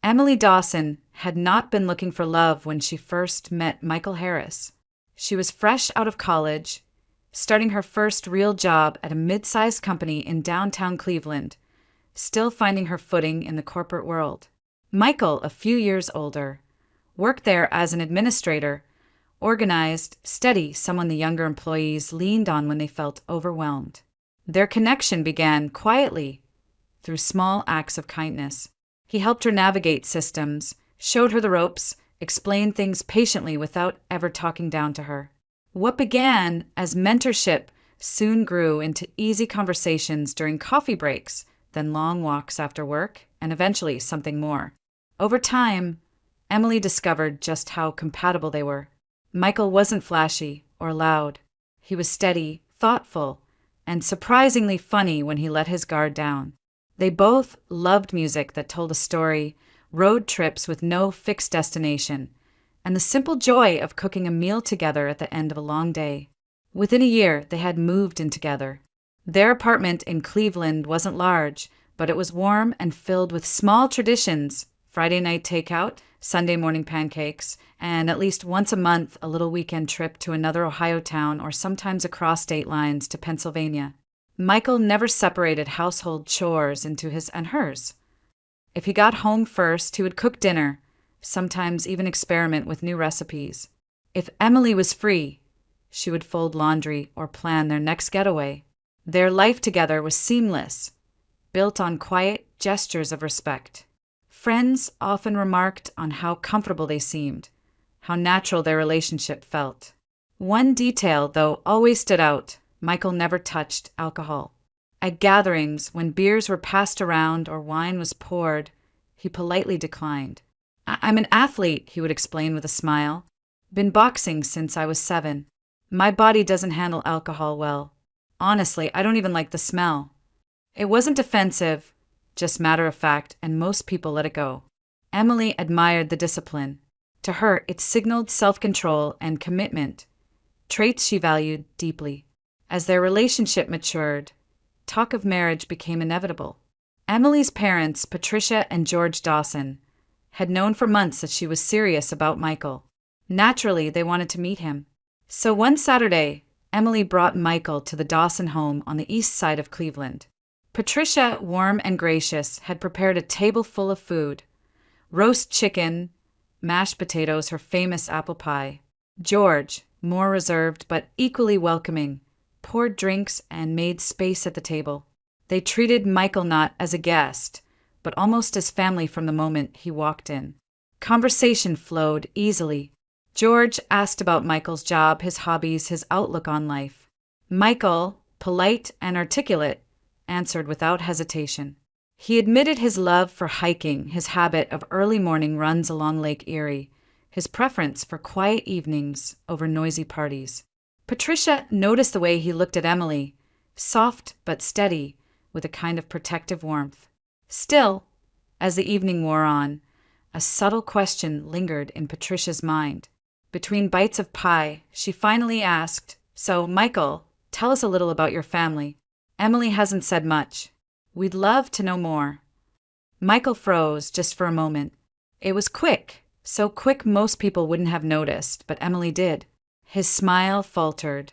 Emily Dawson had not been looking for love when she first met Michael Harris. She was fresh out of college, starting her first real job at a mid-sized company in downtown Cleveland, still finding her footing in the corporate world. Michael, a few years older, worked there as an administrator, organized, steady, someone the younger employees leaned on when they felt overwhelmed. Their connection began quietly, through small acts of kindness. He helped her navigate systems, showed her the ropes, explained things patiently without ever talking down to her. What began as mentorship soon grew into easy conversations during coffee breaks, then long walks after work, and eventually something more. Over time, Emily discovered just how compatible they were. Michael wasn't flashy or loud. He was steady, thoughtful, and surprisingly funny when he let his guard down. They both loved music that told a story, road trips with no fixed destination, and the simple joy of cooking a meal together at the end of a long day. Within a year, they had moved in together. Their apartment in Cleveland wasn't large, but it was warm and filled with small traditions: Friday night takeout, Sunday morning pancakes, and at least once a month a little weekend trip to another Ohio town or sometimes across state lines to Pennsylvania. Michael never separated household chores into his and hers. If he got home first, he would cook dinner, sometimes even experiment with new recipes. If Emily was free, she would fold laundry or plan their next getaway. Their life together was seamless, built on quiet gestures of respect. Friends often remarked on how comfortable they seemed, how natural their relationship felt. One detail, though, always stood out: Michael never touched alcohol. At gatherings, when beers were passed around or wine was poured, he politely declined. "I'm an athlete," he would explain with a smile. "Been boxing since I was 7. My body doesn't handle alcohol well. Honestly, I don't even like the smell." It wasn't defensive, just matter of fact, and most people let it go. Emily admired the discipline. To her, it signaled self-control and commitment, traits she valued deeply. As their relationship matured, talk of marriage became inevitable. Emily's parents, Patricia and George Dawson, had known for months that she was serious about Michael. Naturally, they wanted to meet him. So one Saturday, Emily brought Michael to the Dawson home on the east side of Cleveland. Patricia, warm and gracious, had prepared a table full of food: roast chicken, mashed potatoes, her famous apple pie. George, more reserved but equally welcoming, poured drinks and made space at the table. They treated Michael not as a guest, but almost as family from the moment he walked in. Conversation flowed easily. George asked about Michael's job, his hobbies, his outlook on life. Michael, polite and articulate, answered without hesitation. He admitted his love for hiking, his habit of early morning runs along Lake Erie, his preference for quiet evenings over noisy parties. Patricia noticed the way he looked at Emily, soft but steady, with a kind of protective warmth. Still, as the evening wore on, a subtle question lingered in Patricia's mind. Between bites of pie, she finally asked, "So, Michael, tell us a little about your family." "Emily hasn't said much. We'd love to know more." Michael froze just for a moment. It was quick, so quick most people wouldn't have noticed, but Emily did. His smile faltered,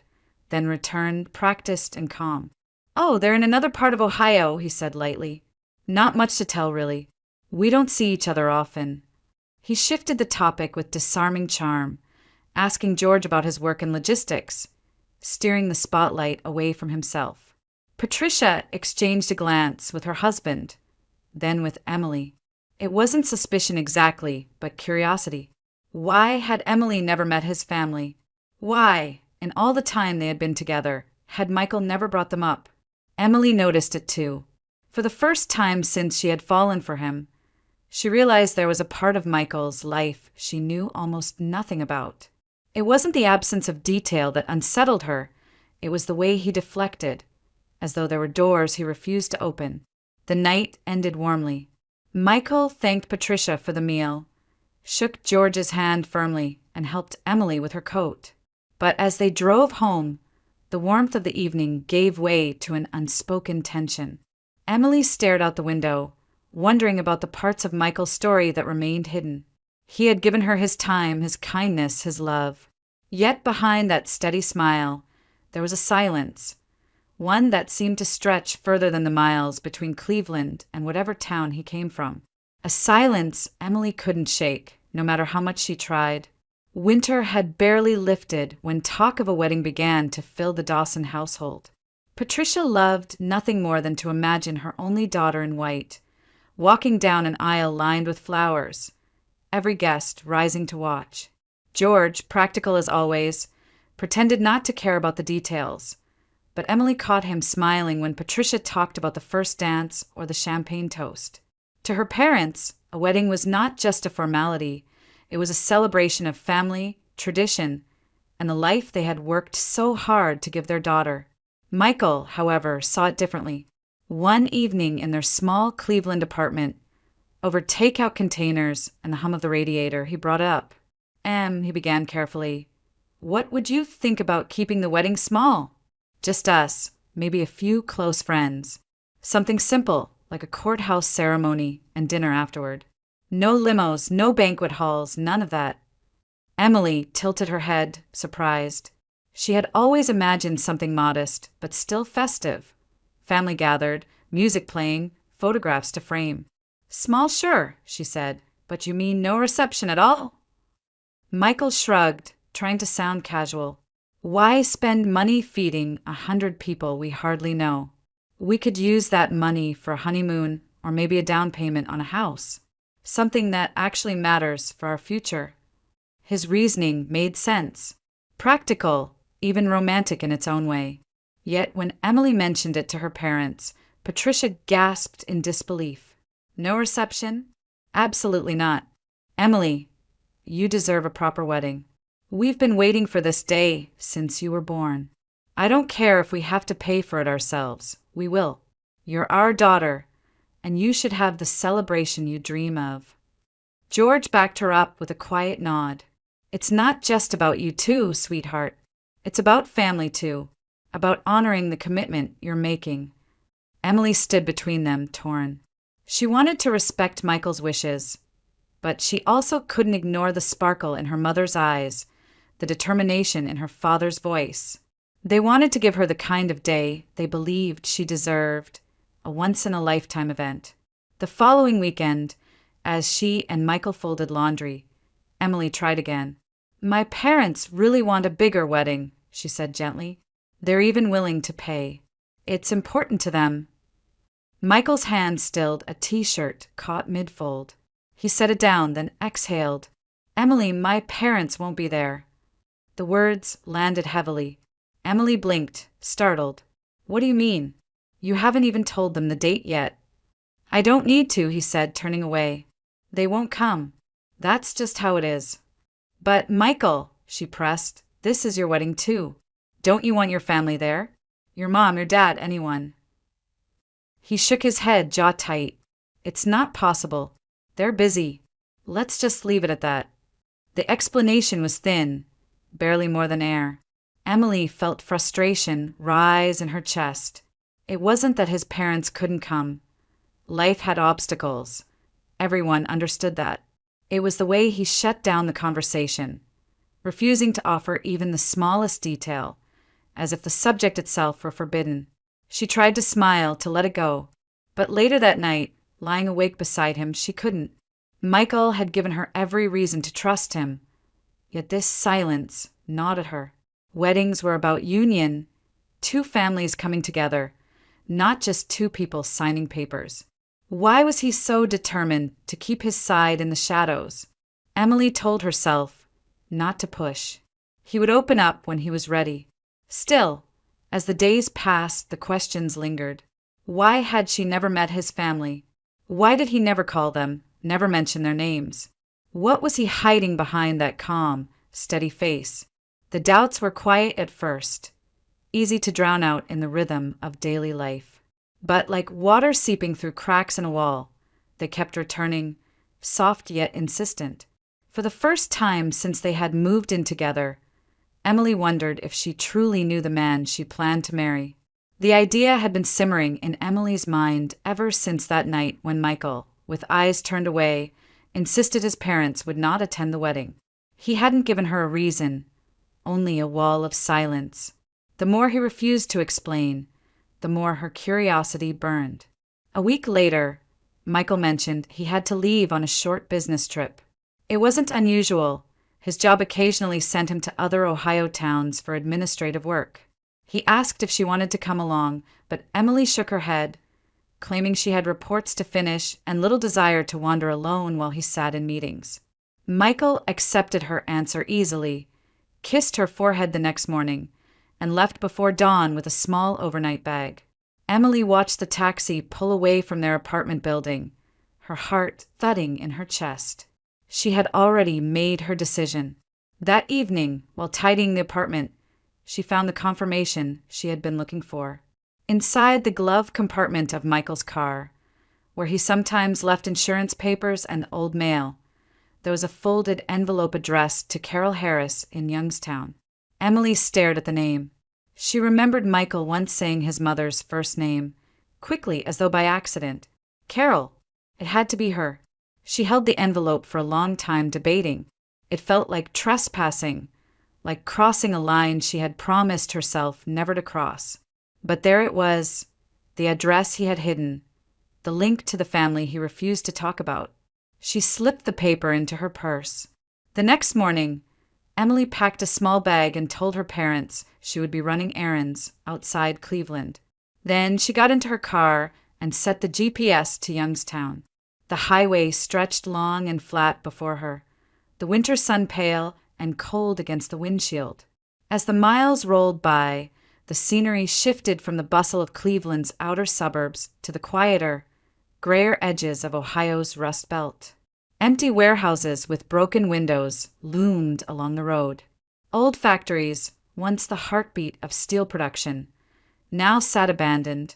then returned, practiced and calm. "Oh, they're in another part of Ohio," he said lightly. "Not much to tell, really. We don't see each other often." He shifted the topic with disarming charm, asking George about his work in logistics, steering the spotlight away from himself. Patricia exchanged a glance with her husband, then with Emily. It wasn't suspicion exactly, but curiosity. Why had Emily never met his family? Why, in all the time they had been together, had Michael never brought them up? Emily noticed it too. For the first time since she had fallen for him, she realized there was a part of Michael's life she knew almost nothing about. It wasn't the absence of detail that unsettled her, it was the way he deflected, as though there were doors he refused to open. The night ended warmly. Michael thanked Patricia for the meal, shook George's hand firmly, and helped Emily with her coat. But as they drove home, the warmth of the evening gave way to an unspoken tension. Emily stared out the window, wondering about the parts of Michael's story that remained hidden. He had given her his time, his kindness, his love. Yet behind that steady smile, there was a silence, one that seemed to stretch further than the miles between Cleveland and whatever town he came from. A silence Emily couldn't shake, no matter how much she tried. Winter had barely lifted when talk of a wedding began to fill the Dawson household. Patricia loved nothing more than to imagine her only daughter in white, walking down an aisle lined with flowers, every guest rising to watch. George, practical as always, pretended not to care about the details, but Emily caught him smiling when Patricia talked about the first dance or the champagne toast. To her parents, a wedding was not just a formality, it was a celebration of family, tradition, and the life they had worked so hard to give their daughter. Michael, however, saw it differently. One evening in their small Cleveland apartment, over takeout containers and the hum of the radiator, he brought up, he began carefully, "What would you think about keeping the wedding small? Just us, maybe a few close friends. Something simple, like a courthouse ceremony and dinner afterward. No limos, no banquet halls, none of that." Emily tilted her head, surprised. She had always imagined something modest, but still festive. Family gathered, music playing, photographs to frame. "Small, sure," she said, "but you mean no reception at all?" Michael shrugged, trying to sound casual. "Why spend money feeding 100 people we hardly know? We could use that money for a honeymoon or maybe a down payment on a house. Something that actually matters for our future." His reasoning made sense. Practical, even romantic in its own way. Yet when Emily mentioned it to her parents, Patricia gasped in disbelief. "No reception? Absolutely not. Emily, you deserve a proper wedding. We've been waiting for this day since you were born. I don't care if we have to pay for it ourselves. We will. You're our daughter, and you should have the celebration you dream of." George backed her up with a quiet nod. "It's not just about you two, sweetheart. It's about family too, about honoring the commitment you're making." Emily stood between them, torn. She wanted to respect Michael's wishes, but she also couldn't ignore the sparkle in her mother's eyes, the determination in her father's voice. They wanted to give her the kind of day they believed she deserved, a once-in-a-lifetime event. The following weekend, as she and Michael folded laundry, Emily tried again. "My parents really want a bigger wedding," she said gently. "They're even willing to pay. It's important to them." Michael's hand stilled a T-shirt caught mid-fold. He set it down, then exhaled. "Emily, my parents won't be there." The words landed heavily. Emily blinked, startled. "What do you mean? You haven't even told them the date yet." "I don't need to," he said, turning away. "They won't come. That's just how it is." "But, Michael," she pressed, "this is your wedding too. Don't you want your family there? Your mom, your dad, anyone?" He shook his head, jaw tight. "It's not possible. They're busy. Let's just leave it at that." The explanation was thin, barely more than air. Emily felt frustration rise in her chest. It wasn't that his parents couldn't come. Life had obstacles. Everyone understood that. It was the way he shut down the conversation, refusing to offer even the smallest detail, as if the subject itself were forbidden. She tried to smile, to let it go, but later that night, lying awake beside him, she couldn't. Michael had given her every reason to trust him, yet this silence gnawed at her. Weddings were about union, two families coming together, not just two people signing papers. Why was he so determined to keep his side in the shadows? Emily told herself not to push. He would open up when he was ready. Still, as the days passed, the questions lingered. Why had she never met his family? Why did he never call them, never mention their names? What was he hiding behind that calm, steady face? The doubts were quiet at first, easy to drown out in the rhythm of daily life. But like water seeping through cracks in a wall, they kept returning, soft yet insistent. For the first time since they had moved in together, Emily wondered if she truly knew the man she planned to marry. The idea had been simmering in Emily's mind ever since that night when Michael, with eyes turned away, insisted his parents would not attend the wedding. He hadn't given her a reason, only a wall of silence. The more he refused to explain, the more her curiosity burned. A week later, Michael mentioned he had to leave on a short business trip. It wasn't unusual. His job occasionally sent him to other Ohio towns for administrative work. He asked if she wanted to come along, but Emily shook her head, claiming she had reports to finish and little desire to wander alone while he sat in meetings. Michael accepted her answer easily, kissed her forehead the next morning, and left before dawn with a small overnight bag. Emily watched the taxi pull away from their apartment building, her heart thudding in her chest. She had already made her decision. That evening, while tidying the apartment, she found the confirmation she had been looking for. Inside the glove compartment of Michael's car, where he sometimes left insurance papers and old mail, there was a folded envelope addressed to Carol Harris in Youngstown. Emily stared at the name. She remembered Michael once saying his mother's first name, quickly as though by accident. Carol. It had to be her. She held the envelope for a long time, debating. It felt like trespassing, like crossing a line she had promised herself never to cross. But there it was, the address he had hidden, the link to the family he refused to talk about. She slipped the paper into her purse. The next morning, Emily packed a small bag and told her parents she would be running errands outside Cleveland. Then she got into her car and set the GPS to Youngstown. The highway stretched long and flat before her, the winter sun pale and cold against the windshield. As the miles rolled by, the scenery shifted from the bustle of Cleveland's outer suburbs to the quieter, grayer edges of Ohio's Rust Belt. Empty warehouses with broken windows loomed along the road. Old factories, once the heartbeat of steel production, now sat abandoned,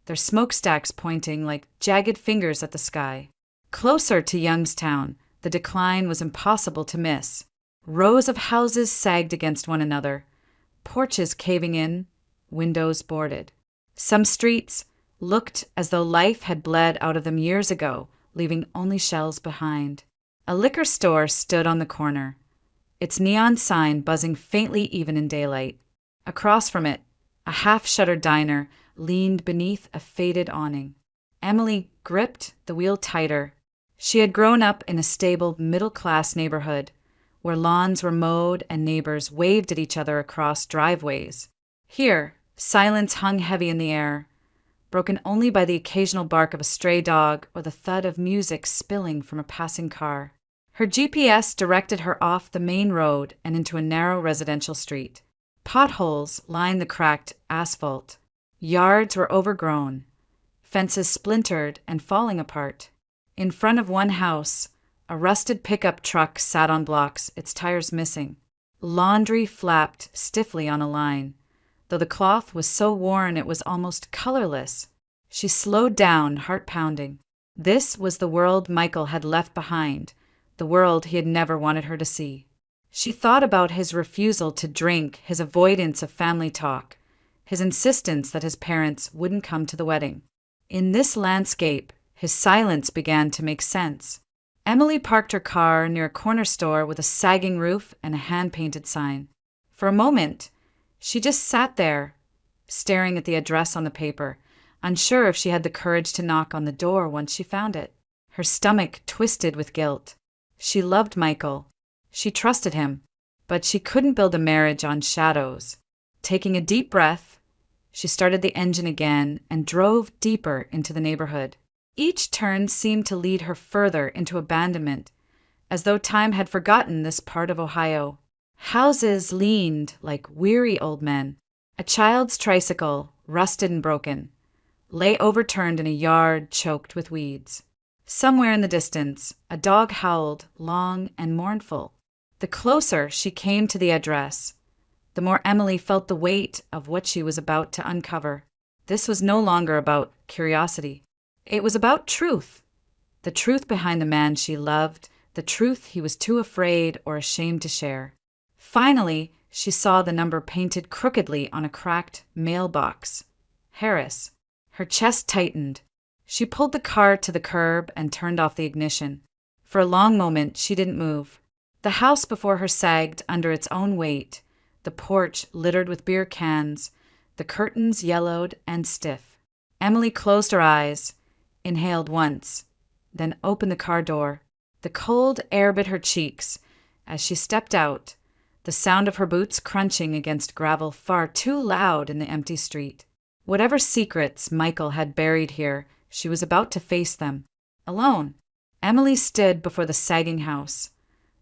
their smokestacks pointing like jagged fingers at the sky. Closer to Youngstown, the decline was impossible to miss. Rows of houses sagged against one another, porches caving in, windows boarded. Some streets looked as though life had bled out of them years ago, leaving only shells behind. A liquor store stood on the corner, its neon sign buzzing faintly even in daylight. Across from it, a half-shuttered diner leaned beneath a faded awning. Emily gripped the wheel tighter. She had grown up in a stable, middle-class neighborhood, where lawns were mowed and neighbors waved at each other across driveways. Here, silence hung heavy in the air, broken only by the occasional bark of a stray dog or the thud of music spilling from a passing car. Her GPS directed her off the main road and into a narrow residential street. Potholes lined the cracked asphalt. Yards were overgrown, fences splintered and falling apart. In front of one house, a rusted pickup truck sat on blocks, its tires missing. Laundry flapped stiffly on a line, though the cloth was so worn it was almost colorless. She slowed down, heart pounding. This was the world Michael had left behind, the world he had never wanted her to see. She thought about his refusal to drink, his avoidance of family talk, his insistence that his parents wouldn't come to the wedding. In this landscape, his silence began to make sense. Emily parked her car near a corner store with a sagging roof and a hand-painted sign. For a moment, she just sat there, staring at the address on the paper, unsure if she had the courage to knock on the door once she found it. Her stomach twisted with guilt. She loved Michael. She trusted him, but she couldn't build a marriage on shadows. Taking a deep breath, she started the engine again and drove deeper into the neighborhood. Each turn seemed to lead her further into abandonment, as though time had forgotten this part of Ohio. Houses leaned like weary old men. A child's tricycle, rusted and broken, lay overturned in a yard choked with weeds. Somewhere in the distance, a dog howled, long and mournful. The closer she came to the address, the more Emily felt the weight of what she was about to uncover. This was no longer about curiosity. It was about truth. The truth behind the man she loved, the truth he was too afraid or ashamed to share. Finally, she saw the number painted crookedly on a cracked mailbox. Harris. Her chest tightened. She pulled the car to the curb and turned off the ignition. For a long moment, she didn't move. The house before her sagged under its own weight, the porch littered with beer cans, the curtains yellowed and stiff. Emily closed her eyes, inhaled once, then opened the car door. The cold air bit her cheeks as she stepped out, the sound of her boots crunching against gravel far too loud in the empty street. Whatever secrets Michael had buried here, she was about to face them. Alone, Emily stood before the sagging house,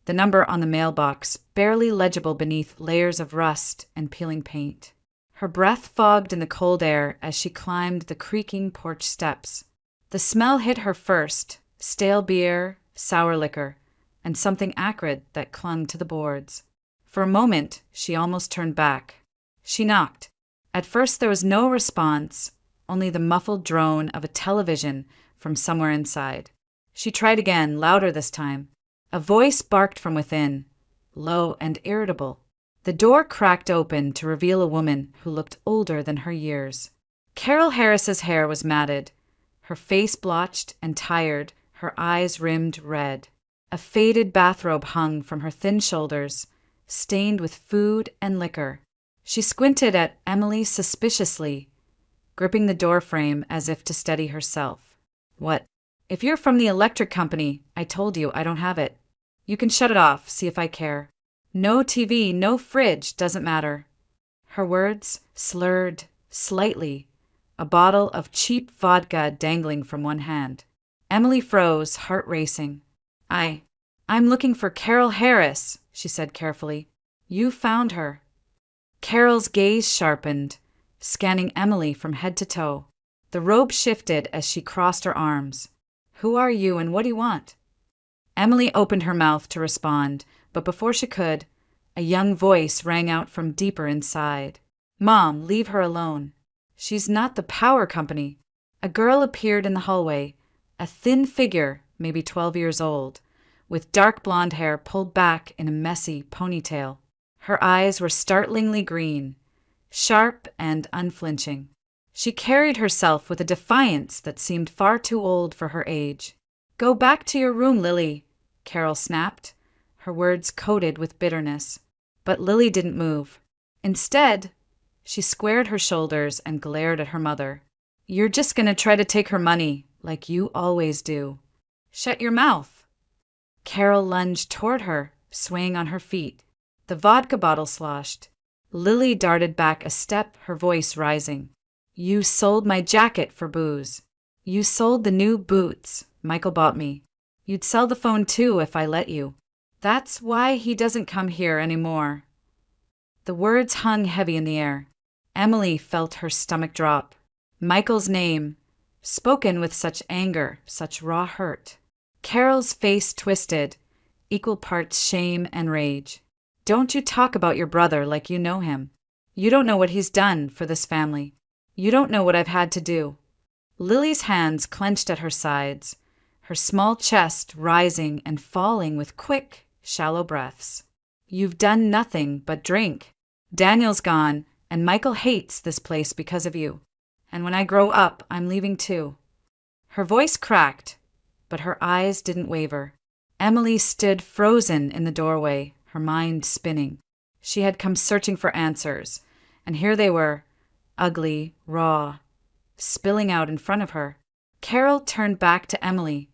the number on the mailbox barely legible beneath layers of rust and peeling paint. Her breath fogged in the cold air as she climbed the creaking porch steps. The smell hit her first, stale beer, sour liquor, and something acrid that clung to the boards. For a moment, she almost turned back. She knocked. At first there was no response, only the muffled drone of a television from somewhere inside. She tried again, louder this time. A voice barked from within, low and irritable. The door cracked open to reveal a woman who looked older than her years. Carol Harris's hair was matted, her face blotched and tired, her eyes rimmed red. A faded bathrobe hung from her thin shoulders, stained with food and liquor. She squinted at Emily suspiciously, gripping the doorframe as if to steady herself. "What? If you're from the electric company, I told you I don't have it. You can shut it off, see if I care. No TV, no fridge, doesn't matter." Her words slurred slightly, a bottle of cheap vodka dangling from one hand. Emily froze, heart racing. I'm looking for Carol Harris," she said carefully. "You found her." Carol's gaze sharpened, scanning Emily from head to toe. The robe shifted as she crossed her arms. "Who are you and what do you want?" Emily opened her mouth to respond, but before she could, a young voice rang out from deeper inside. "Mom, leave her alone. She's not the power company." A girl appeared in the hallway, a thin figure, maybe 12 years old, with dark blonde hair pulled back in a messy ponytail. Her eyes were startlingly green, sharp and unflinching. She carried herself with a defiance that seemed far too old for her age. "Go back to your room, Lily," Carol snapped, her words coated with bitterness. But Lily didn't move. Instead, she squared her shoulders and glared at her mother. "You're just going to try to take her money, like you always do. Shut your mouth." Carol lunged toward her, swaying on her feet. The vodka bottle sloshed. Lily darted back a step, her voice rising. "You sold my jacket for booze. You sold the new boots Michael bought me. You'd sell the phone too if I let you. That's why he doesn't come here anymore." The words hung heavy in the air. Emily felt her stomach drop. Michael's name, spoken with such anger, such raw hurt. Carol's face twisted, equal parts shame and rage. "Don't you talk about your brother like you know him. You don't know what he's done for this family. You don't know what I've had to do." Lily's hands clenched at her sides, her small chest rising and falling with quick, shallow breaths. "You've done nothing but drink. Daniel's gone, and Michael hates this place because of you. And when I grow up, I'm leaving too." Her voice cracked, but her eyes didn't waver. Emily stood frozen in the doorway, her mind spinning. She had come searching for answers, and here they were, ugly, raw, spilling out in front of her. Carol turned back to Emily,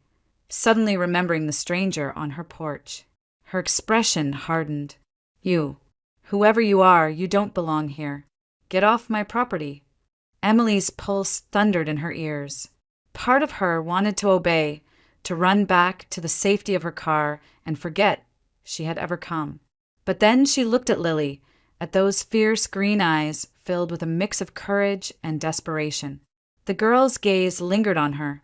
suddenly remembering the stranger on her porch. Her expression hardened. "You, whoever you are, you don't belong here. Get off my property." Emily's pulse thundered in her ears. Part of her wanted to obey, to run back to the safety of her car and forget she had ever come. But then she looked at Lily, at those fierce green eyes filled with a mix of courage and desperation. The girl's gaze lingered on her,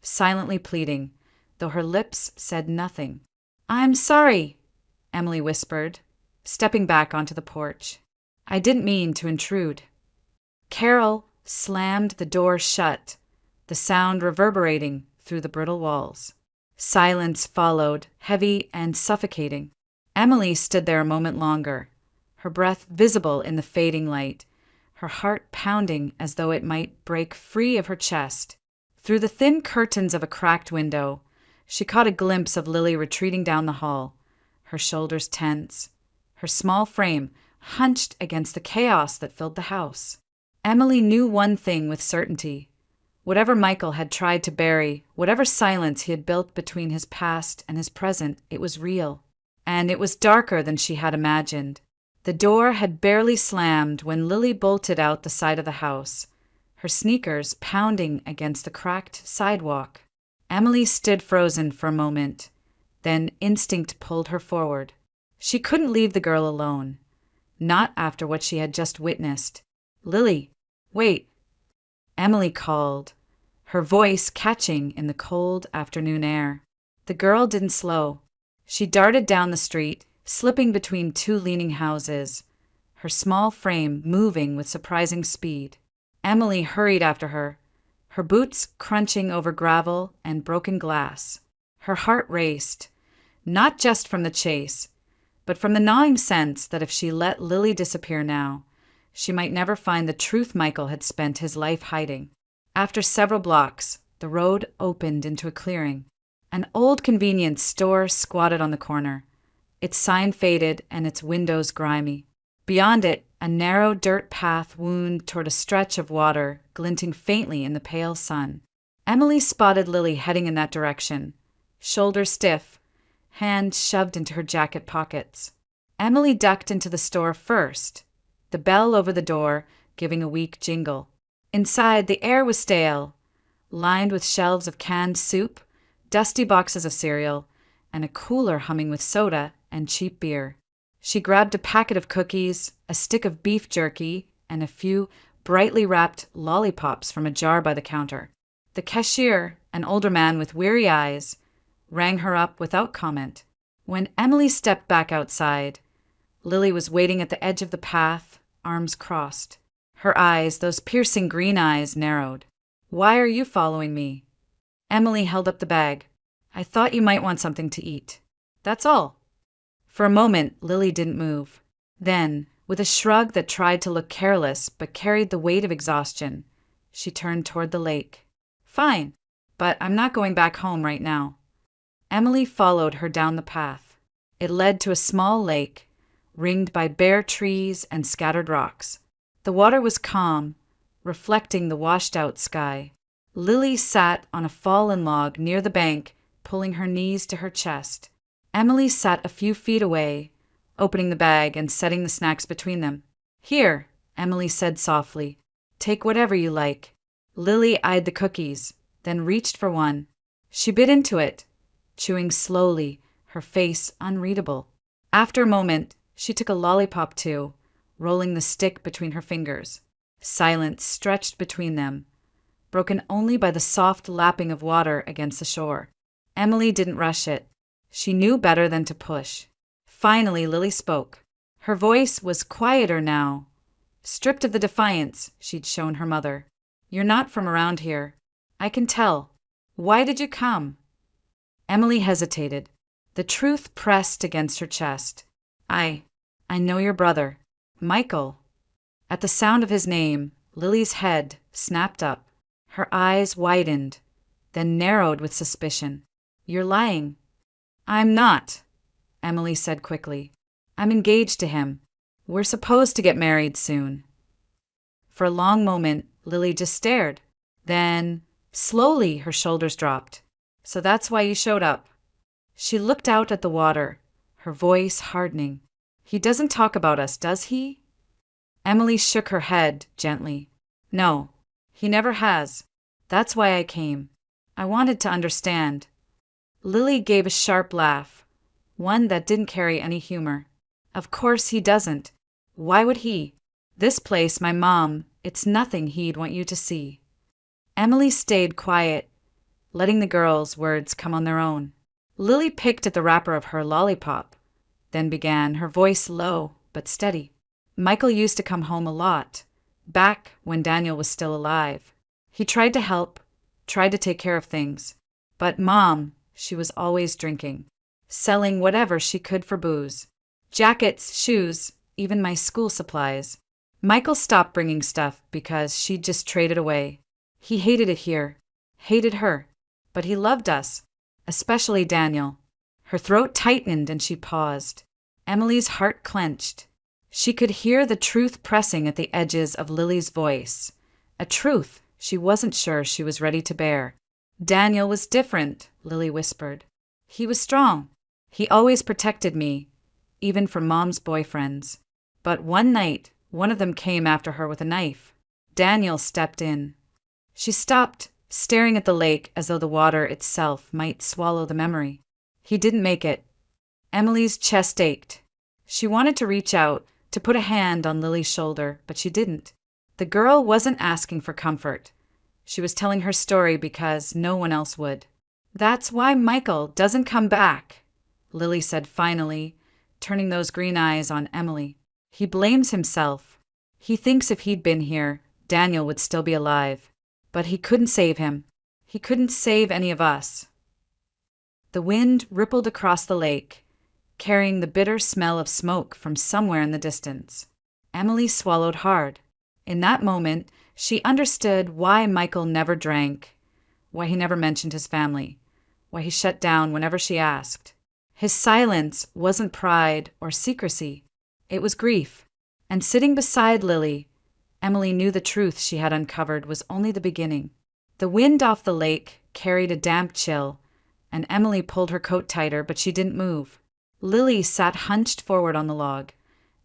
silently pleading, though her lips said nothing. "I'm sorry," Emily whispered, stepping back onto the porch. "I didn't mean to intrude." Carol slammed the door shut, the sound reverberating through the brittle walls. Silence followed, heavy and suffocating. Emily stood there a moment longer, her breath visible in the fading light, her heart pounding as though it might break free of her chest. Through the thin curtains of a cracked window, she caught a glimpse of Lily retreating down the hall, her shoulders tense, her small frame hunched against the chaos that filled the house. Emily knew one thing with certainty. Whatever Michael had tried to bury, whatever silence he had built between his past and his present, it was real. And it was darker than she had imagined. The door had barely slammed when Lily bolted out the side of the house, her sneakers pounding against the cracked sidewalk. Emily stood frozen for a moment. Then instinct pulled her forward. She couldn't leave the girl alone. Not after what she had just witnessed. "Lily, wait," Emily called, her voice catching in the cold afternoon air. The girl didn't slow. She darted down the street, slipping between two leaning houses, her small frame moving with surprising speed. Emily hurried after her, her boots crunching over gravel and broken glass. Her heart raced, not just from the chase, but from the gnawing sense that if she let Lily disappear now, she might never find the truth Michael had spent his life hiding. After several blocks, the road opened into a clearing. An old convenience store squatted on the corner, its sign faded and its windows grimy. Beyond it, a narrow dirt path wound toward a stretch of water glinting faintly in the pale sun. Emily spotted Lily heading in that direction, shoulders stiff, hands shoved into her jacket pockets. Emily ducked into the store first, the bell over the door giving a weak jingle. Inside, the air was stale, lined with shelves of canned soup, dusty boxes of cereal, and a cooler humming with soda and cheap beer. She grabbed a packet of cookies, a stick of beef jerky, and a few brightly wrapped lollipops from a jar by the counter. The cashier, an older man with weary eyes, rang her up without comment. When Emily stepped back outside, Lily was waiting at the edge of the path, arms crossed. Her eyes, those piercing green eyes, narrowed. "Why are you following me?" Emily held up the bag. "I thought you might want something to eat. That's all." For a moment, Lily didn't move. Then, with a shrug that tried to look careless but carried the weight of exhaustion, she turned toward the lake. "Fine, but I'm not going back home right now." Emily followed her down the path. It led to a small lake, ringed by bare trees and scattered rocks. The water was calm, reflecting the washed-out sky. Lily sat on a fallen log near the bank, pulling her knees to her chest. Emily sat a few feet away, opening the bag and setting the snacks between them. "Here," Emily said softly. "Take whatever you like." Lily eyed the cookies, then reached for one. She bit into it, chewing slowly, her face unreadable. After a moment, she took a lollipop too, rolling the stick between her fingers. Silence stretched between them, broken only by the soft lapping of water against the shore. Emily didn't rush it. She knew better than to push. Finally, Lily spoke. Her voice was quieter now, stripped of the defiance she'd shown her mother. "You're not from around here. I can tell. Why did you come?" Emily hesitated. The truth pressed against her chest. I know your brother, Michael." At the sound of his name, Lily's head snapped up. Her eyes widened, then narrowed with suspicion. "You're lying." "I'm not," Emily said quickly. "I'm engaged to him. We're supposed to get married soon." For a long moment, Lily just stared. Then, slowly, her shoulders dropped. "So that's why you showed up." She looked out at the water, her voice hardening. "He doesn't talk about us, does he?" Emily shook her head gently. "No, he never has. That's why I came. I wanted to understand." Lily gave a sharp laugh, one that didn't carry any humor. "Of course he doesn't. Why would he? This place, my mom, it's nothing he'd want you to see." Emily stayed quiet, letting the girl's words come on their own. Lily picked at the wrapper of her lollipop, then began, her voice low but steady. "Michael used to come home a lot, back when Daniel was still alive. He tried to help, tried to take care of things. But Mom, she was always drinking, selling whatever she could for booze. Jackets, shoes, even my school supplies. Michael stopped bringing stuff because she'd just traded away. He hated it here, hated her, but he loved us, especially Daniel. Her throat tightened and she paused. Emily's heart clenched. She could hear the truth pressing at the edges of Lily's voice, a truth she wasn't sure she was ready to bear. Daniel was different, Lily whispered. He was strong. He always protected me, even from Mom's boyfriends. But one night, one of them came after her with a knife. Daniel stepped in. She stopped, staring at the lake as though the water itself might swallow the memory. He didn't make it. Emily's chest ached. She wanted to reach out, to put a hand on Lily's shoulder, but she didn't. The girl wasn't asking for comfort. She was telling her story because no one else would. "That's why Michael doesn't come back," Lily said finally, turning those green eyes on Emily. "He blames himself. He thinks if he'd been here, Daniel would still be alive. But he couldn't save him. He couldn't save any of us." The wind rippled across the lake, carrying the bitter smell of smoke from somewhere in the distance. Emily swallowed hard. In that moment, she understood why Michael never drank, why he never mentioned his family, why he shut down whenever she asked. His silence wasn't pride or secrecy. It was grief. And sitting beside Lily, Emily knew the truth she had uncovered was only the beginning. The wind off the lake carried a damp chill, and Emily pulled her coat tighter, but she didn't move. Lily sat hunched forward on the log,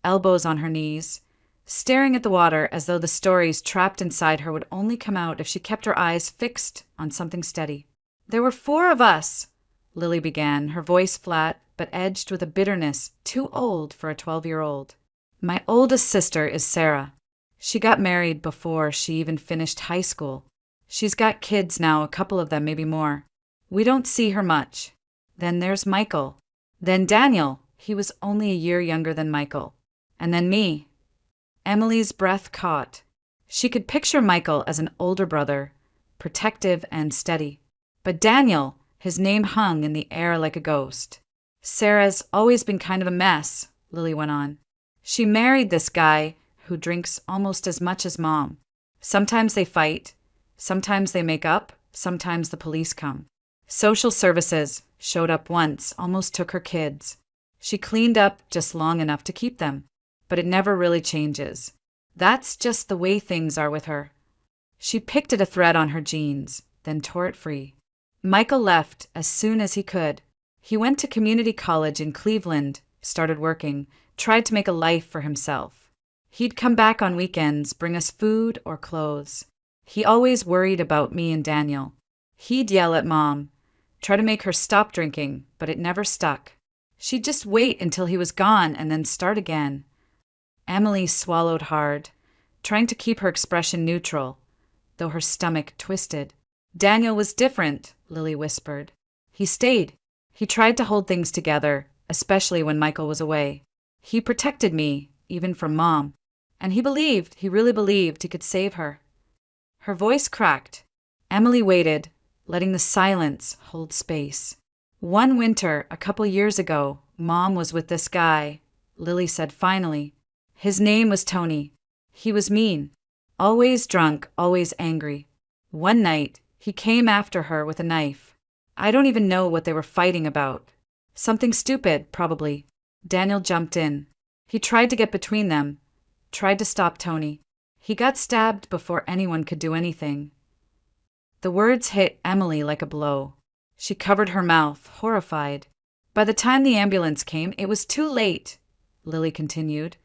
elbows on her knees, staring at the water as though the stories trapped inside her would only come out if she kept her eyes fixed on something steady. "There were 4 of us," Lily began, her voice flat but edged with a bitterness too old for a 12-year-old. "My oldest sister is Sarah. She got married before she even finished high school. She's got kids now, a couple of them, maybe more. We don't see her much. Then there's Michael. Then Daniel, he was only a year younger than Michael. And then me." Emily's breath caught. She could picture Michael as an older brother, protective and steady. But Daniel, his name hung in the air like a ghost. "Sarah's always been kind of a mess," Lily went on. "She married this guy who drinks almost as much as Mom. Sometimes they fight, sometimes they make up, sometimes the police come. Social services showed up once, almost took her kids. She cleaned up just long enough to keep them, but it never really changes. That's just the way things are with her." She picked at a thread on her jeans, then tore it free. "Michael left as soon as he could. He went to community college in Cleveland, started working, tried to make a life for himself. He'd come back on weekends, bring us food or clothes. He always worried about me and Daniel. He'd yell at Mom, try to make her stop drinking, but it never stuck. She'd just wait until he was gone and then start again." Emily swallowed hard, trying to keep her expression neutral, though her stomach twisted. "Daniel was different," Lily whispered. "He stayed. He tried to hold things together, especially when Michael was away. He protected me, even from Mom. And he really believed he could save her." Her voice cracked. Emily waited, letting the silence hold space. "One winter, a couple years ago, Mom was with this guy," Lily said finally. "His name was Tony. He was mean. Always drunk, always angry. One night, he came after her with a knife. I don't even know what they were fighting about. Something stupid, probably. Daniel jumped in. He tried to get between them, tried to stop Tony. He got stabbed before anyone could do anything." The words hit Emily like a blow. She covered her mouth, horrified. "By the time the ambulance came, it was too late," Lily continued,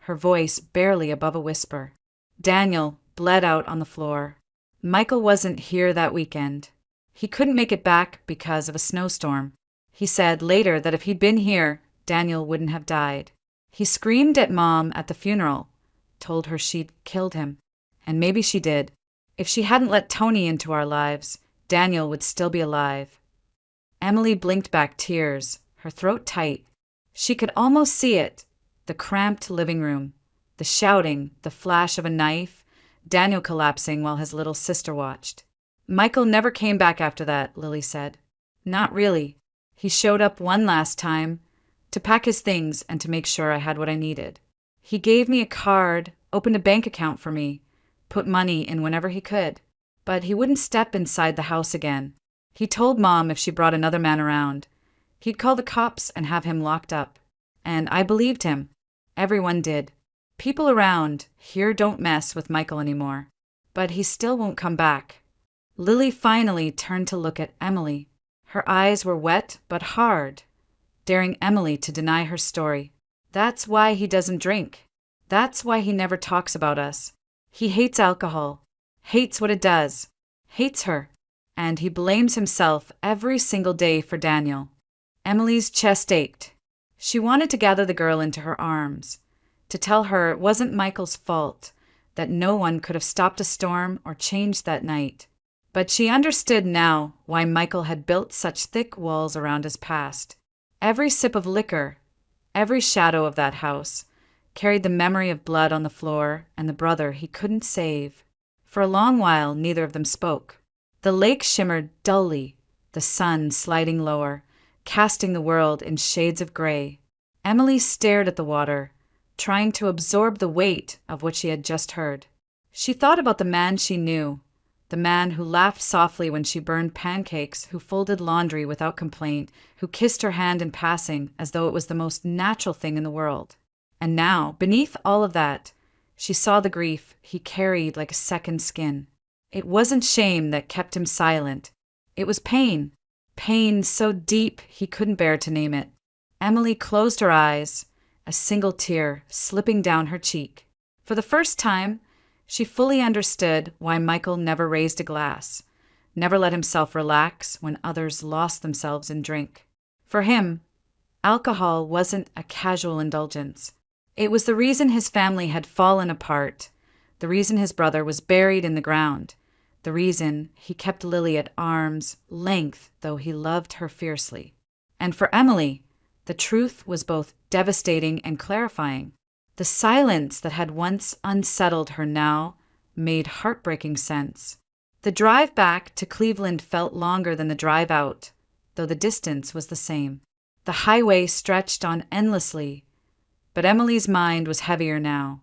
her voice barely above a whisper. "Daniel bled out on the floor. Michael wasn't here that weekend. He couldn't make it back because of a snowstorm. He said later that if he'd been here, Daniel wouldn't have died. He screamed at Mom at the funeral, told her she'd killed him. And maybe she did. If she hadn't let Tony into our lives, Daniel would still be alive." Emily blinked back tears, her throat tight. She could almost see it, the cramped living room, the shouting, the flash of a knife, Daniel collapsing while his little sister watched. "Michael never came back after that," Lily said. "Not really. He showed up one last time, to pack his things and to make sure I had what I needed. He gave me a card opened a bank account for me, put money in whenever he could. But he wouldn't step inside the house again. He told Mom if she brought another man around, he'd call the cops and have him locked up. And I believed him. Everyone did. People around here don't mess with Michael anymore. But he still won't come back. Lily finally turned to look at Emily. Her eyes were wet but hard, daring Emily to deny her story. That's why he doesn't drink. That's why he never talks about us. He hates alcohol, hates what it does, hates her, and he blames himself every single day for Daniel. Emily's chest ached. She wanted to gather the girl into her arms, to tell her it wasn't Michael's fault, that no one could have stopped a storm or changed that night. But she understood now why Michael had built such thick walls around his past. Every sip of liquor, every shadow of that house, carried the memory of blood on the floor and the brother he couldn't save. For a long while, neither of them spoke. The lake shimmered dully, the sun sliding lower, casting the world in shades of gray. Emily stared at the water, trying to absorb the weight of what she had just heard. She thought about the man she knew, the man who laughed softly when she burned pancakes, who folded laundry without complaint, who kissed her hand in passing as though it was the most natural thing in the world. And now, beneath all of that, she saw the grief he carried like a second skin. It wasn't shame that kept him silent. It was pain. Pain so deep he couldn't bear to name it. Emily closed her eyes, a single tear slipping down her cheek. For the first time, she fully understood why Michael never raised a glass, never let himself relax when others lost themselves in drink. For him, alcohol wasn't a casual indulgence. It was the reason his family had fallen apart, the reason his brother was buried in the ground, the reason he kept Lily at arm's length though he loved her fiercely. And for Emily, the truth was both devastating and clarifying. The silence that had once unsettled her now made heartbreaking sense. The drive back to Cleveland felt longer than the drive out, though the distance was the same. The highway stretched on endlessly, but Emily's mind was heavier now,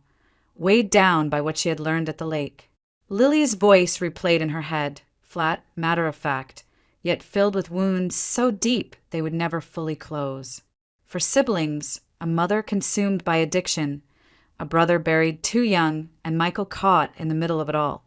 weighed down by what she had learned at the lake. Lily's voice replayed in her head, flat, matter-of-fact, yet filled with wounds so deep they would never fully close. For siblings, a mother consumed by addiction, a brother buried too young, and Michael caught in the middle of it all,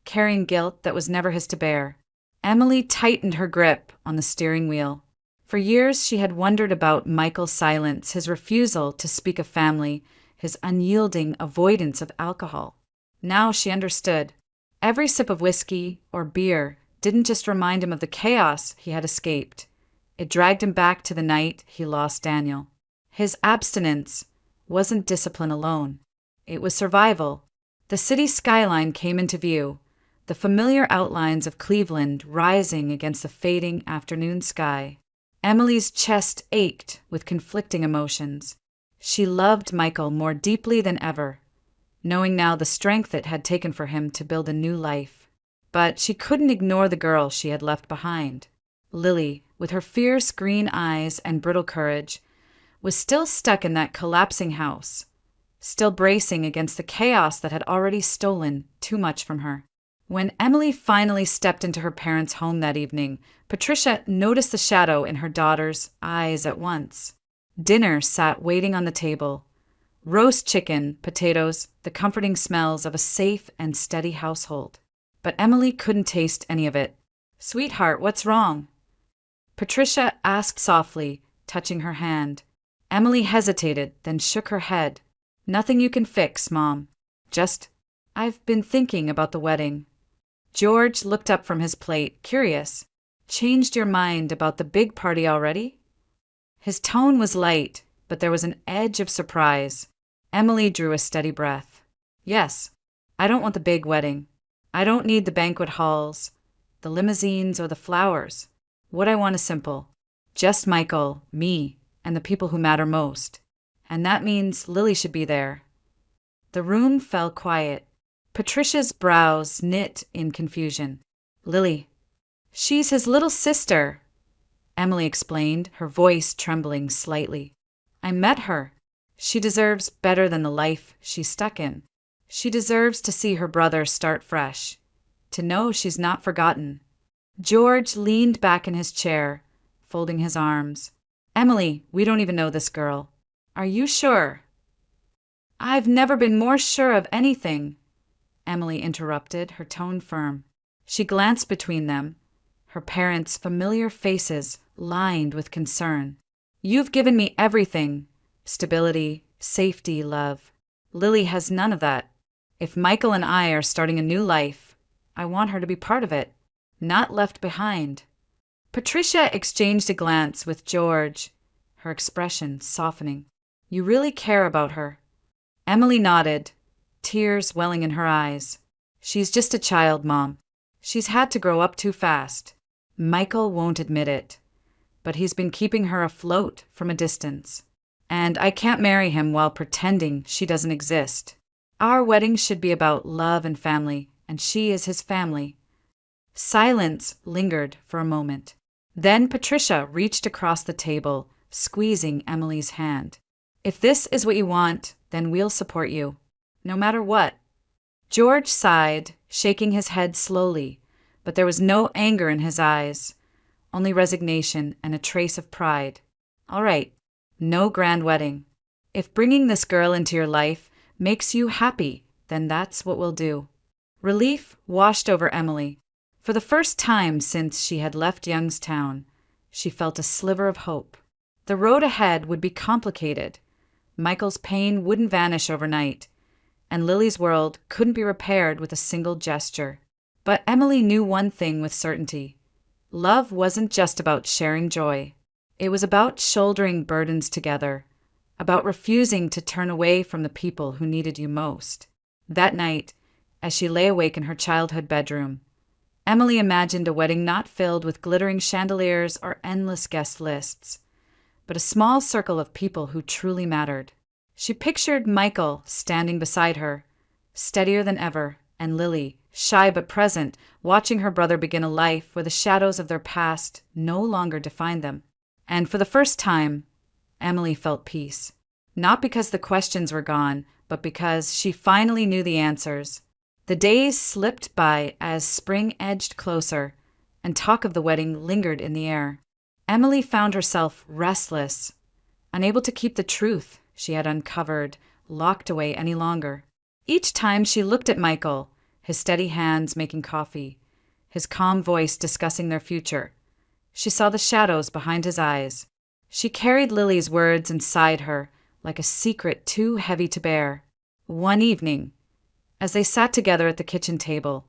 carrying guilt that was never his to bear. Emily tightened her grip on the steering wheel. For years she had wondered about Michael's silence, his refusal to speak of family, his unyielding avoidance of alcohol. Now she understood. Every sip of whiskey or beer didn't just remind him of the chaos he had escaped. It dragged him back to the night he lost Daniel. His abstinence wasn't discipline alone. It was survival. The city skyline came into view, the familiar outlines of Cleveland rising against the fading afternoon sky. Emily's chest ached with conflicting emotions. She loved Michael more deeply than ever, knowing now the strength it had taken for him to build a new life. But she couldn't ignore the girl she had left behind. Lily, with her fierce green eyes and brittle courage, was still stuck in that collapsing house, still bracing against the chaos that had already stolen too much from her. When Emily finally stepped into her parents' home that evening, Patricia noticed the shadow in her daughter's eyes at once. Dinner sat waiting on the table. Roast chicken, potatoes, the comforting smells of a safe and steady household. But Emily couldn't taste any of it. "Sweetheart, what's wrong?" Patricia asked softly, touching her hand. Emily hesitated, then shook her head. "Nothing you can fix, Mom. Just, I've been thinking about the wedding." George looked up from his plate, curious. "Changed your mind about the big party already?" His tone was light, but there was an edge of surprise. Emily drew a steady breath. "Yes, I don't want the big wedding. I don't need the banquet halls, the limousines, or the flowers. What I want is simple. Just Michael, me, and the people who matter most. And that means Lily should be there." The room fell quiet. Patricia's brows knit in confusion. "Lily, she's his little sister," Emily explained, her voice trembling slightly. "I met her. She deserves better than the life she's stuck in." She deserves to see her brother start fresh, to know she's not forgotten. George leaned back in his chair, folding his arms. Emily, we don't even know this girl. Are you sure? I've never been more sure of anything, Emily interrupted, her tone firm. She glanced between them, her parents' familiar faces lined with concern. You've given me everything: stability, safety, love. Lily has none of that. If Michael and I are starting a new life, I want her to be part of it, not left behind. Patricia exchanged a glance with George, her expression softening. You really care about her? Emily nodded, tears welling in her eyes. She's just a child, Mom. She's had to grow up too fast. Michael won't admit it, but he's been keeping her afloat from a distance. And I can't marry him while pretending she doesn't exist. Our wedding should be about love and family, and she is his family. Silence lingered for a moment. Then Patricia reached across the table, squeezing Emily's hand. If this is what you want, then we'll support you, no matter what. George sighed, shaking his head slowly, but there was no anger in his eyes, only resignation and a trace of pride. All right, no grand wedding. If bringing this girl into your life makes you happy, then that's what we'll do. Relief washed over Emily. For the first time since she had left Youngstown, she felt a sliver of hope. The road ahead would be complicated. Michael's pain wouldn't vanish overnight, and Lily's world couldn't be repaired with a single gesture. But Emily knew one thing with certainty. Love wasn't just about sharing joy. It was about shouldering burdens together, about refusing to turn away from the people who needed you most. That night, as she lay awake in her childhood bedroom, Emily imagined a wedding not filled with glittering chandeliers or endless guest lists, but a small circle of people who truly mattered. She pictured Michael standing beside her, steadier than ever, and Lily, shy but present, watching her brother begin a life where the shadows of their past no longer defined them. And for the first time, Emily felt peace. Not because the questions were gone, but because she finally knew the answers. The days slipped by as spring edged closer, and talk of the wedding lingered in the air. Emily found herself restless, unable to keep the truth she had uncovered locked away any longer. Each time she looked at Michael, his steady hands making coffee, his calm voice discussing their future, she saw the shadows behind his eyes. She carried Lily's words inside her like a secret too heavy to bear. One evening, as they sat together at the kitchen table,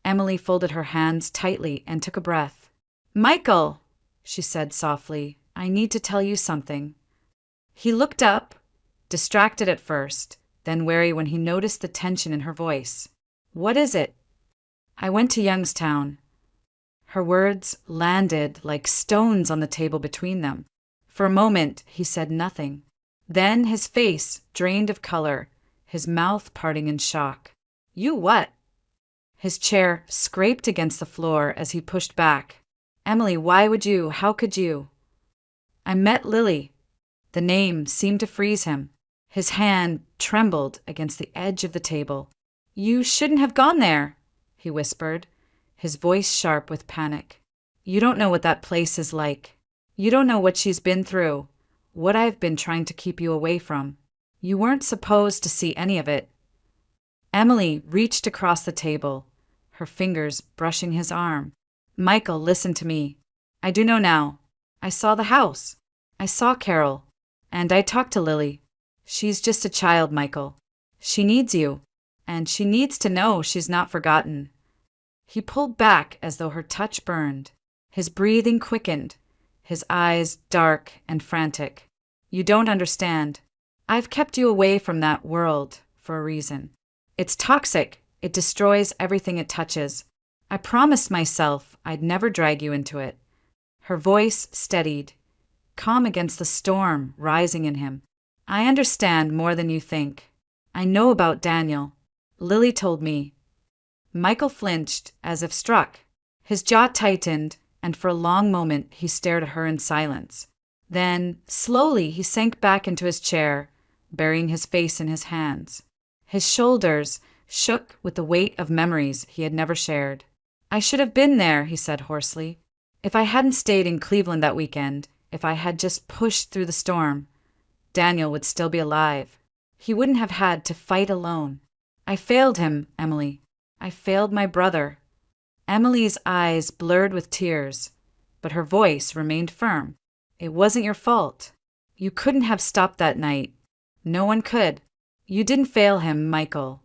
Emily folded her hands tightly and took a breath. Michael, she said softly, I need to tell you something. He looked up, distracted at first, then wary when he noticed the tension in her voice. What is it? I went to Youngstown. Her words landed like stones on the table between them. For a moment, he said nothing. Then his face drained of color, his mouth parting in shock. You what? His chair scraped against the floor as he pushed back. Emily, why would you? How could you? I met Lily. The name seemed to freeze him. His hand trembled against the edge of the table. You shouldn't have gone there, he whispered, his voice sharp with panic. You don't know what that place is like. You don't know what she's been through, what I've been trying to keep you away from. You weren't supposed to see any of it. Emily reached across the table, her fingers brushing his arm. Michael, listen to me. I do know now. I saw the house. I saw Carol. And I talked to Lily. She's just a child, Michael. She needs you. And she needs to know she's not forgotten. He pulled back as though her touch burned. His breathing quickened, his eyes dark and frantic. You don't understand. I've kept you away from that world for a reason. It's toxic. It destroys everything it touches. I promised myself I'd never drag you into it. Her voice steadied, calm against the storm rising in him. I understand more than you think. I know about Daniel. Lily told me. Michael flinched as if struck. His jaw tightened, and for a long moment he stared at her in silence. Then, slowly, he sank back into his chair, burying his face in his hands. His shoulders shook with the weight of memories he had never shared. "I should have been there," he said hoarsely. "If I hadn't stayed in Cleveland that weekend, if I had just pushed through the storm, Daniel would still be alive. He wouldn't have had to fight alone. I failed him, Emily. I failed my brother." Emily's eyes blurred with tears, but her voice remained firm. "It wasn't your fault. You couldn't have stopped that night. No one could. You didn't fail him, Michael.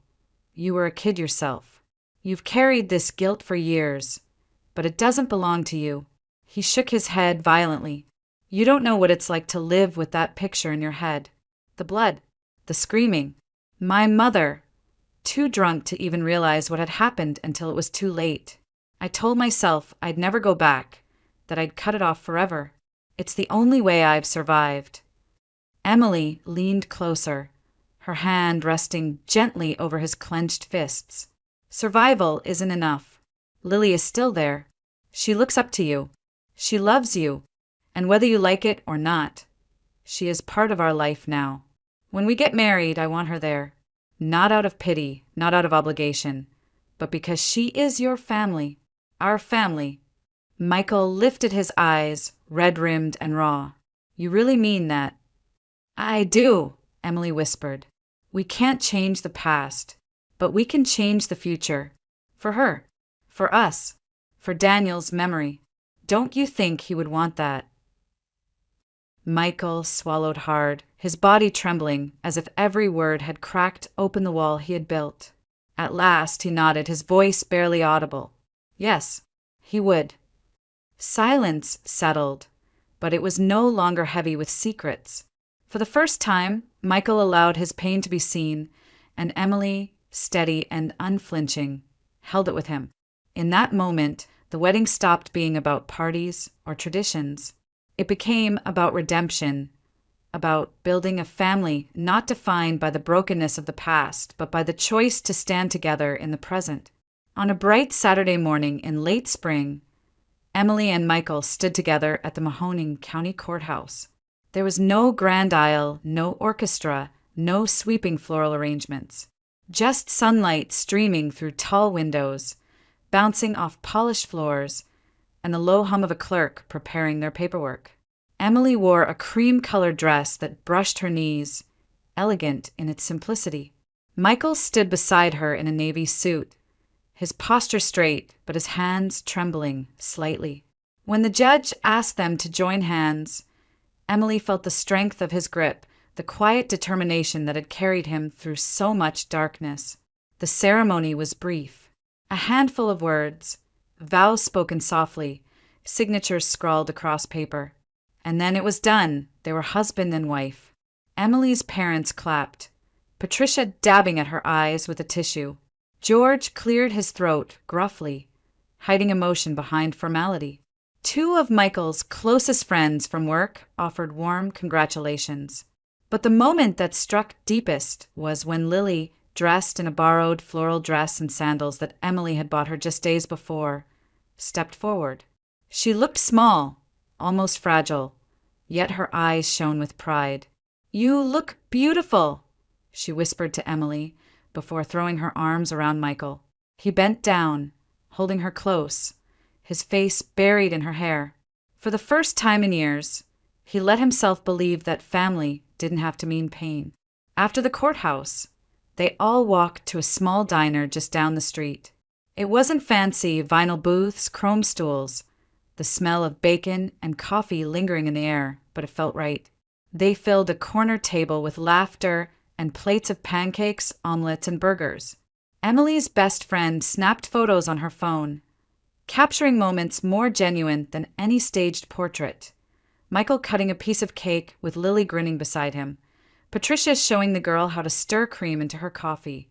You were a kid yourself. You've carried this guilt for years, but it doesn't belong to you." He shook his head violently. "You don't know what it's like to live with that picture in your head. The blood, the screaming. My mother, too drunk to even realize what had happened until it was too late. I told myself I'd never go back, that I'd cut it off forever. It's the only way I've survived." Emily leaned closer, her hand resting gently over his clenched fists. "Survival isn't enough. Lily is still there. She looks up to you. She loves you, and whether you like it or not, she is part of our life now. When we get married, I want her there. Not out of pity, not out of obligation, but because she is your family, our family." Michael lifted his eyes, red-rimmed and raw. "You really mean that?" "I do," Emily whispered. "We can't change the past, but we can change the future. For her, for us, for Daniel's memory. Don't you think he would want that?" Michael swallowed hard, his body trembling as if every word had cracked open the wall he had built. At last he nodded, his voice barely audible. Yes, he would. Silence settled, but it was no longer heavy with secrets. For the first time, Michael allowed his pain to be seen, and Emily, steady and unflinching, held it with him. In that moment, the wedding stopped being about parties or traditions. It became about redemption, about building a family not defined by the brokenness of the past, but by the choice to stand together in the present. On a bright Saturday morning in late spring, Emily and Michael stood together at the Mahoning County Courthouse. There was no grand aisle, no orchestra, no sweeping floral arrangements. Just sunlight streaming through tall windows, bouncing off polished floors, and the low hum of a clerk preparing their paperwork. Emily wore a cream-colored dress that brushed her knees, elegant in its simplicity. Michael stood beside her in a navy suit, his posture straight but his hands trembling slightly. When the judge asked them to join hands, Emily felt the strength of his grip, the quiet determination that had carried him through so much darkness. The ceremony was brief. A handful of words, vows spoken softly, signatures scrawled across paper. And then it was done. They were husband and wife. Emily's parents clapped, Patricia dabbing at her eyes with a tissue. George cleared his throat gruffly, hiding emotion behind formality. Two of Michael's closest friends from work offered warm congratulations. But the moment that struck deepest was when Lily, dressed in a borrowed floral dress and sandals that Emily had bought her just days before, stepped forward. She looked small, almost fragile, yet her eyes shone with pride. "You look beautiful," she whispered to Emily before throwing her arms around Michael. He bent down, holding her close, his face buried in her hair. For the first time in years, he let himself believe that family didn't have to mean pain. After the courthouse, they all walked to a small diner just down the street. It wasn't fancy vinyl booths, chrome stools, the smell of bacon and coffee lingering in the air, but it felt right. They filled a corner table with laughter and plates of pancakes, omelets, and burgers. Emily's best friend snapped photos on her phone, capturing moments more genuine than any staged portrait. Michael cutting a piece of cake with Lily grinning beside him. Patricia showing the girl how to stir cream into her coffee.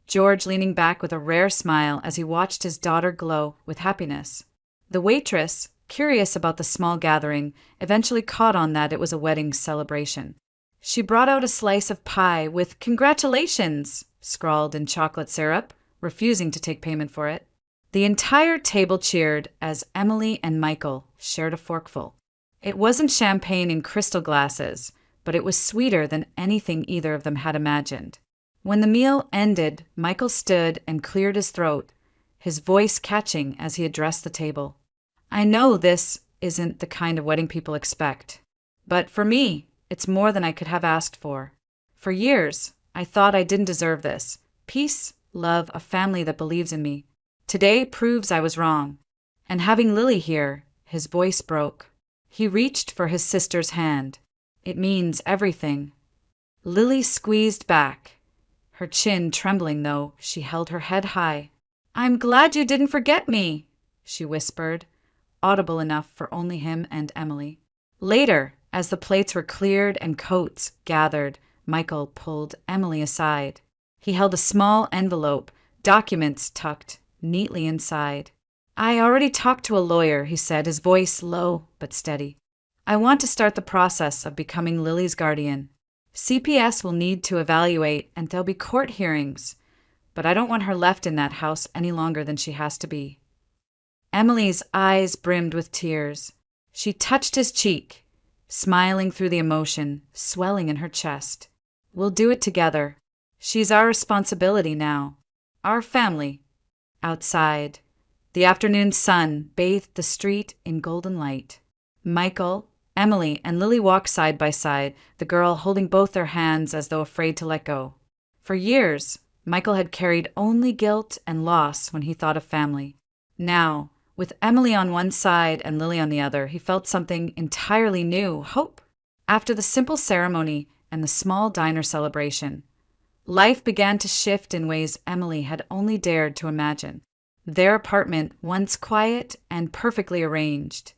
George leaning back with a rare smile as he watched his daughter glow with happiness. The waitress, curious about the small gathering, eventually caught on that it was a wedding celebration. She brought out a slice of pie with "Congratulations" scrawled in chocolate syrup, refusing to take payment for it. The entire table cheered as Emily and Michael shared a forkful. It wasn't champagne in crystal glasses, but it was sweeter than anything either of them had imagined. When the meal ended, Michael stood and cleared his throat, his voice catching as he addressed the table. I know this isn't the kind of wedding people expect, but for me, it's more than I could have asked for. For years, I thought I didn't deserve this. Peace, love, a family that believes in me. Today proves I was wrong. And having Lily here, his voice broke. He reached for his sister's hand. It means everything. Lily squeezed back, her chin trembling though she held her head high. I'm glad you didn't forget me, she whispered, audible enough for only him and Emily. Later, as the plates were cleared and coats gathered, Michael pulled Emily aside. He held a small envelope, documents tucked neatly inside. I already talked to a lawyer, he said, his voice low but steady. I want to start the process of becoming Lily's guardian. CPS will need to evaluate and there'll be court hearings, but I don't want her left in that house any longer than she has to be. Emily's eyes brimmed with tears. She touched his cheek, smiling through the emotion swelling in her chest. We'll do it together. She's our responsibility now. Our family. Outside, the afternoon sun bathed the street in golden light. Michael, Emily, and Lily walked side by side, the girl holding both their hands as though afraid to let go. For years, Michael had carried only guilt and loss when he thought of family. Now, with Emily on one side and Lily on the other, he felt something entirely new, hope. After the simple ceremony and the small diner celebration, life began to shift in ways Emily had only dared to imagine. Their apartment, once quiet and perfectly arranged,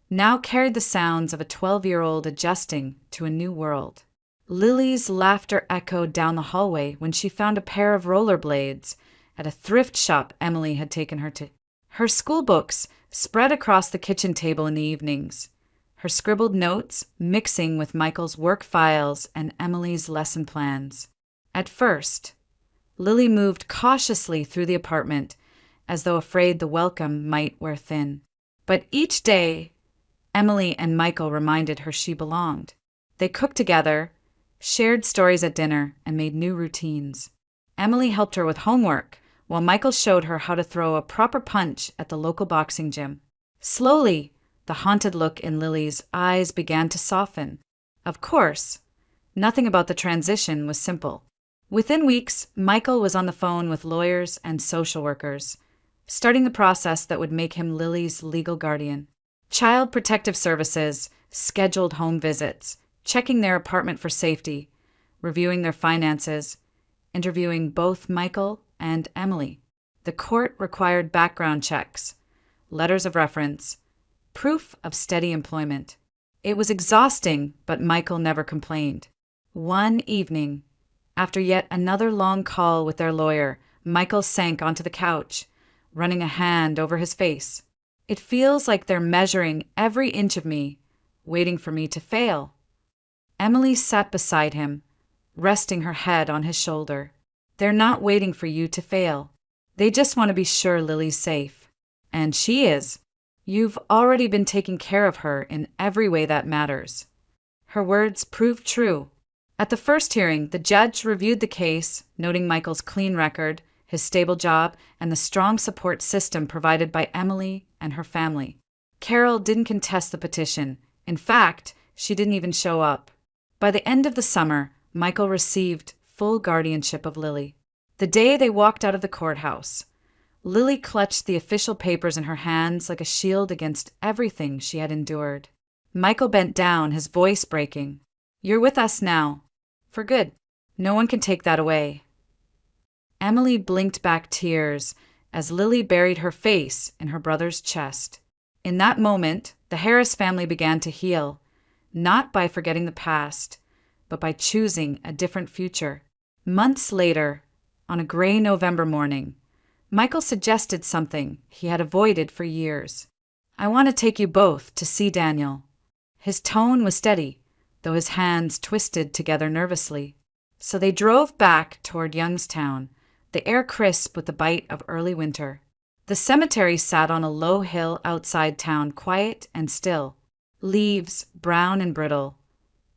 now carried the sounds of a 12-year-old adjusting to a new world. Lily's laughter echoed down the hallway when she found a pair of rollerblades at a thrift shop Emily had taken her to. Her school books spread across the kitchen table in the evenings, her scribbled notes mixing with Michael's work files and Emily's lesson plans. At first, Lily moved cautiously through the apartment, as though afraid the welcome might wear thin. But each day, Emily and Michael reminded her she belonged. They cooked together, shared stories at dinner, and made new routines. Emily helped her with homework, while Michael showed her how to throw a proper punch at the local boxing gym. Slowly, the haunted look in Lily's eyes began to soften. Of course, nothing about the transition was simple. Within weeks, Michael was on the phone with lawyers and social workers, starting the process that would make him Lily's legal guardian. Child Protective Services scheduled home visits, checking their apartment for safety, reviewing their finances, interviewing both Michael and Emily. The court required background checks, letters of reference, proof of steady employment. It was exhausting, but Michael never complained. One evening, after yet another long call with their lawyer, Michael sank onto the couch, running a hand over his face. It feels like they're measuring every inch of me, waiting for me to fail. Emily sat beside him, resting her head on his shoulder. They're not waiting for you to fail. They just want to be sure Lily's safe. And she is. You've already been taking care of her in every way that matters. Her words proved true. At the first hearing, the judge reviewed the case, noting Michael's clean record, his stable job, and the strong support system provided by Emily and her family. Carol didn't contest the petition. In fact, she didn't even show up. By the end of the summer, Michael received full guardianship of Lily. The day they walked out of the courthouse, Lily clutched the official papers in her hands like a shield against everything she had endured. Michael bent down, his voice breaking. You're with us now. For good. No one can take that away. Emily blinked back tears as Lily buried her face in her brother's chest. In that moment, the Harris family began to heal, not by forgetting the past, but by choosing a different future. Months later, on a gray November morning, Michael suggested something he had avoided for years. I want to take you both to see Daniel. His tone was steady, though his hands twisted together nervously. So they drove back toward Youngstown, the air crisp with the bite of early winter. The cemetery sat on a low hill outside town, quiet and still. Leaves, brown and brittle,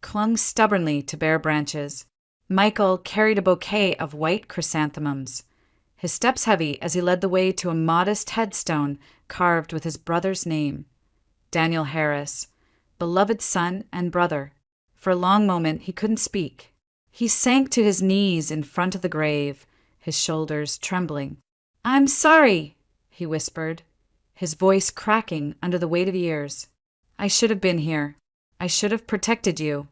clung stubbornly to bare branches. Michael carried a bouquet of white chrysanthemums, his steps heavy as he led the way to a modest headstone carved with his brother's name, Daniel Harris, beloved son and brother. For a long moment he couldn't speak. He sank to his knees in front of the grave, his shoulders trembling. "I'm sorry," he whispered, his voice cracking under the weight of years. "I should have been here. I should have protected you."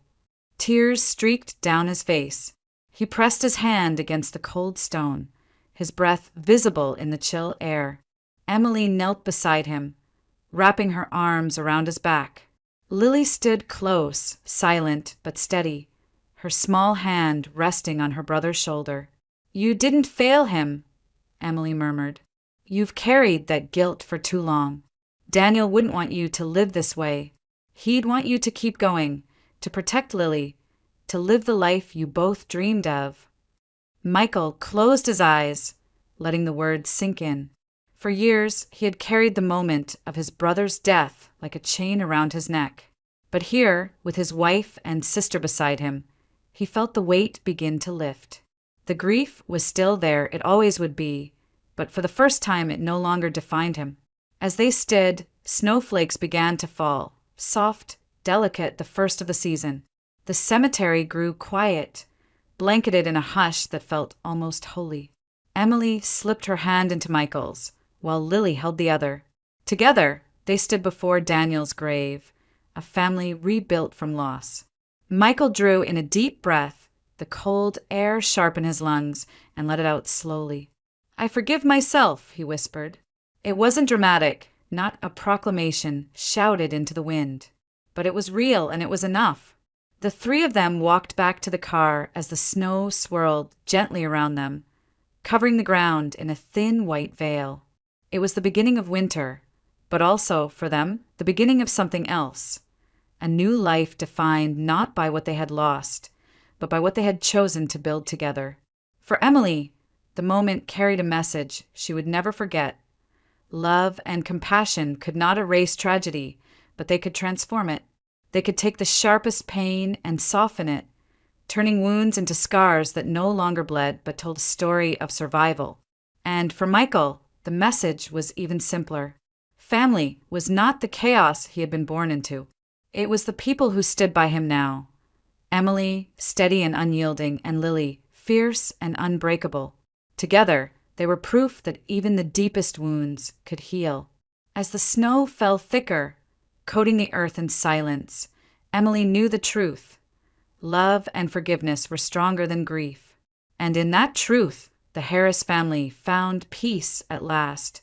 Tears streaked down his face. He pressed his hand against the cold stone, his breath visible in the chill air. Emily knelt beside him, wrapping her arms around his back. Lily stood close, silent but steady, her small hand resting on her brother's shoulder. "You didn't fail him," Emily murmured. "You've carried that guilt for too long. Daniel wouldn't want you to live this way. He'd want you to keep going, to protect Lily, to live the life you both dreamed of." Michael closed his eyes, letting the words sink in. For years, he had carried the moment of his brother's death like a chain around his neck. But here, with his wife and sister beside him, he felt the weight begin to lift. The grief was still there, it always would be, but for the first time it no longer defined him. As they stood, snowflakes began to fall, soft, delicate, the first of the season. The cemetery grew quiet, blanketed in a hush that felt almost holy. Emily slipped her hand into Michael's, while Lily held the other. Together, they stood before Daniel's grave, a family rebuilt from loss. Michael drew in a deep breath, the cold air sharp in his lungs, and let it out slowly. "I forgive myself," he whispered. It wasn't dramatic, not a proclamation shouted into the wind. But it was real, and it was enough. The three of them walked back to the car as the snow swirled gently around them, covering the ground in a thin white veil. It was the beginning of winter, but also, for them, the beginning of something else. A new life defined not by what they had lost, but by what they had chosen to build together. For Emily, the moment carried a message she would never forget. Love and compassion could not erase tragedy, but they could transform it. They could take the sharpest pain and soften it, turning wounds into scars that no longer bled but told a story of survival. And for Michael, the message was even simpler. Family was not the chaos he had been born into. It was the people who stood by him now. Emily, steady and unyielding, and Lily, fierce and unbreakable. Together, they were proof that even the deepest wounds could heal. As the snow fell thicker, coating the earth in silence, Emily knew the truth. Love and forgiveness were stronger than grief. And in that truth, the Harris family found peace at last.